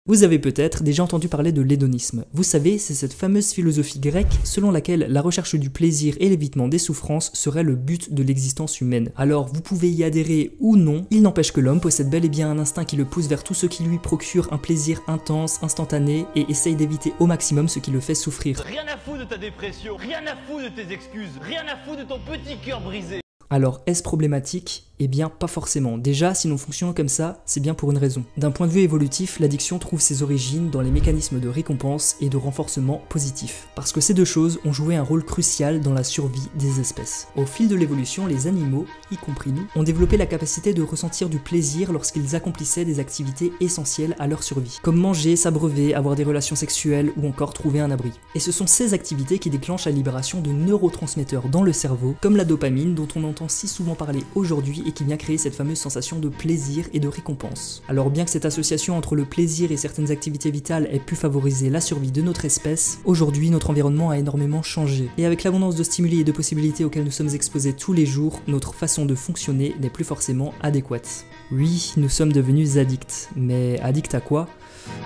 Vous avez peut-être déjà entendu parler de l'hédonisme. Vous savez, c'est cette fameuse philosophie grecque selon laquelle la recherche du plaisir et l'évitement des souffrances serait le but de l'existence humaine. Alors vous pouvez y adhérer ou non, il n'empêche que l'homme possède bel et bien un instinct qui le pousse vers tout ce qui lui procure un plaisir intense, instantané et essaye d'éviter au maximum ce qui le fait souffrir. Rien à foutre de ta dépression, rien à foutre de tes excuses, rien à foutre de ton petit cœur brisé. Alors, est-ce problématique? Eh bien, pas forcément. Déjà, si nous fonctionnons comme ça, c'est bien pour une raison. D'un point de vue évolutif, l'addiction trouve ses origines dans les mécanismes de récompense et de renforcement positif. Parce que ces deux choses ont joué un rôle crucial dans la survie des espèces. Au fil de l'évolution, les animaux, y compris nous, ont développé la capacité de ressentir du plaisir lorsqu'ils accomplissaient des activités essentielles à leur survie, comme manger, s'abreuver, avoir des relations sexuelles ou encore trouver un abri. Et ce sont ces activités qui déclenchent la libération de neurotransmetteurs dans le cerveau, comme la dopamine dont on entend si souvent parler aujourd'hui et qui vient créer cette fameuse sensation de plaisir et de récompense. Alors bien que cette association entre le plaisir et certaines activités vitales ait pu favoriser la survie de notre espèce, aujourd'hui notre environnement a énormément changé. Et avec l'abondance de stimuli et de possibilités auxquelles nous sommes exposés tous les jours, notre façon de fonctionner n'est plus forcément adéquate. Oui, nous sommes devenus addicts. Mais addicts à quoi?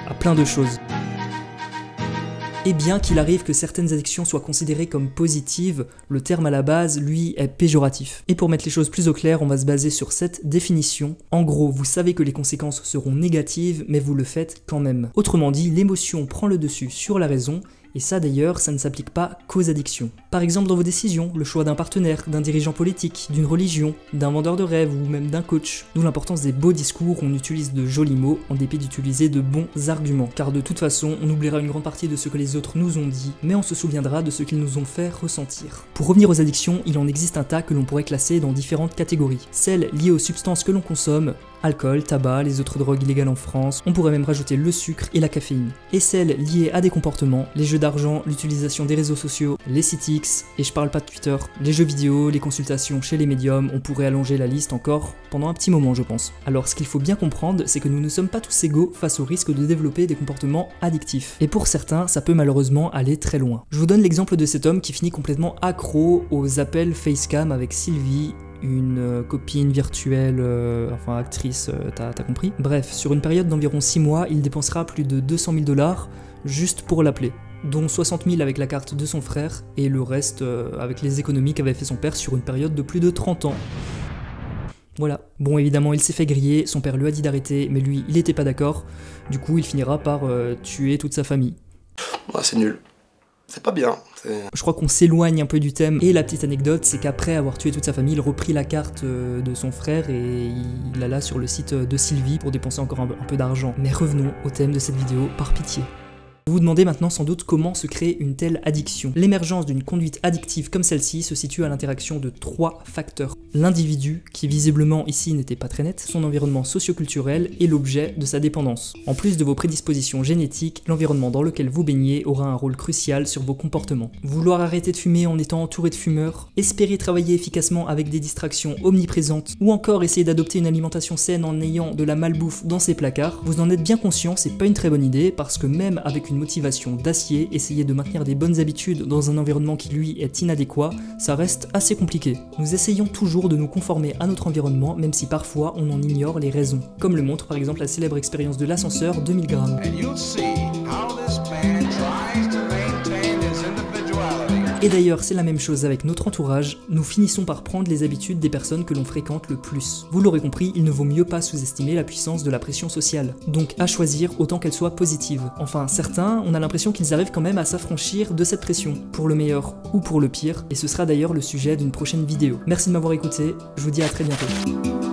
À plein de choses. Et bien qu'il arrive que certaines addictions soient considérées comme positives, le terme à la base, lui, est péjoratif. Et pour mettre les choses plus au clair, on va se baser sur cette définition. En gros, vous savez que les conséquences seront négatives, mais vous le faites quand même. Autrement dit, l'émotion prend le dessus sur la raison, et ça d'ailleurs, ça ne s'applique pas qu'aux addictions. Par exemple dans vos décisions, le choix d'un partenaire, d'un dirigeant politique, d'une religion, d'un vendeur de rêves ou même d'un coach. D'où l'importance des beaux discours où on utilise de jolis mots en dépit d'utiliser de bons arguments. Car de toute façon, on oubliera une grande partie de ce que les autres nous ont dit, mais on se souviendra de ce qu'ils nous ont fait ressentir. Pour revenir aux addictions, il en existe un tas que l'on pourrait classer dans différentes catégories. Celles liées aux substances que l'on consomme, alcool, tabac, les autres drogues illégales en France, on pourrait même rajouter le sucre et la caféine. Et celles liées à des comportements, les jeux d'argent, l'utilisation des réseaux sociaux, les sites X, et je parle pas de Twitter, les jeux vidéo, les consultations chez les médiums, on pourrait allonger la liste encore pendant un petit moment je pense. Alors ce qu'il faut bien comprendre, c'est que nous ne sommes pas tous égaux face au risque de développer des comportements addictifs. Et pour certains, ça peut malheureusement aller très loin. Je vous donne l'exemple de cet homme qui finit complètement accro aux appels facecam avec Sylvie, une copine virtuelle, enfin actrice, t'as compris. Bref, sur une période d'environ 6 mois, il dépensera plus de 200 000 $ juste pour l'appeler, dont 60 000 avec la carte de son frère, et le reste avec les économies qu'avait fait son père sur une période de plus de 30 ans. Voilà. Bon, évidemment, il s'est fait griller, son père lui a dit d'arrêter, mais lui, il était pas d'accord, du coup, il finira par tuer toute sa famille. Ouais, c'est nul. C'est pas bien. Je crois qu'on s'éloigne un peu du thème, et la petite anecdote, c'est qu'après avoir tué toute sa famille, il reprit la carte de son frère et il alla sur le site de Sylvie pour dépenser encore un peu d'argent. Mais revenons au thème de cette vidéo, par pitié. Vous vous demandez maintenant sans doute comment se crée une telle addiction. L'émergence d'une conduite addictive comme celle-ci se situe à l'interaction de 3 facteurs. L'individu, qui visiblement ici n'était pas très net, son environnement socio-culturel et l'objet de sa dépendance. En plus de vos prédispositions génétiques, l'environnement dans lequel vous baignez aura un rôle crucial sur vos comportements. Vouloir arrêter de fumer en étant entouré de fumeurs, espérer travailler efficacement avec des distractions omniprésentes, ou encore essayer d'adopter une alimentation saine en ayant de la malbouffe dans ses placards, vous en êtes bien conscient, c'est pas une très bonne idée parce que même avec une motivation d'acier, essayer de maintenir des bonnes habitudes dans un environnement qui lui est inadéquat, ça reste assez compliqué. Nous essayons toujours de nous conformer à notre environnement, même si parfois on en ignore les raisons. Comme le montre par exemple la célèbre expérience de l'ascenseur 2000 grammes. Et d'ailleurs, c'est la même chose avec notre entourage, nous finissons par prendre les habitudes des personnes que l'on fréquente le plus. Vous l'aurez compris, il ne vaut mieux pas sous-estimer la puissance de la pression sociale. Donc à choisir, autant qu'elle soit positive. Enfin, certains, on a l'impression qu'ils arrivent quand même à s'affranchir de cette pression, pour le meilleur ou pour le pire, et ce sera d'ailleurs le sujet d'une prochaine vidéo. Merci de m'avoir écouté, je vous dis à très bientôt.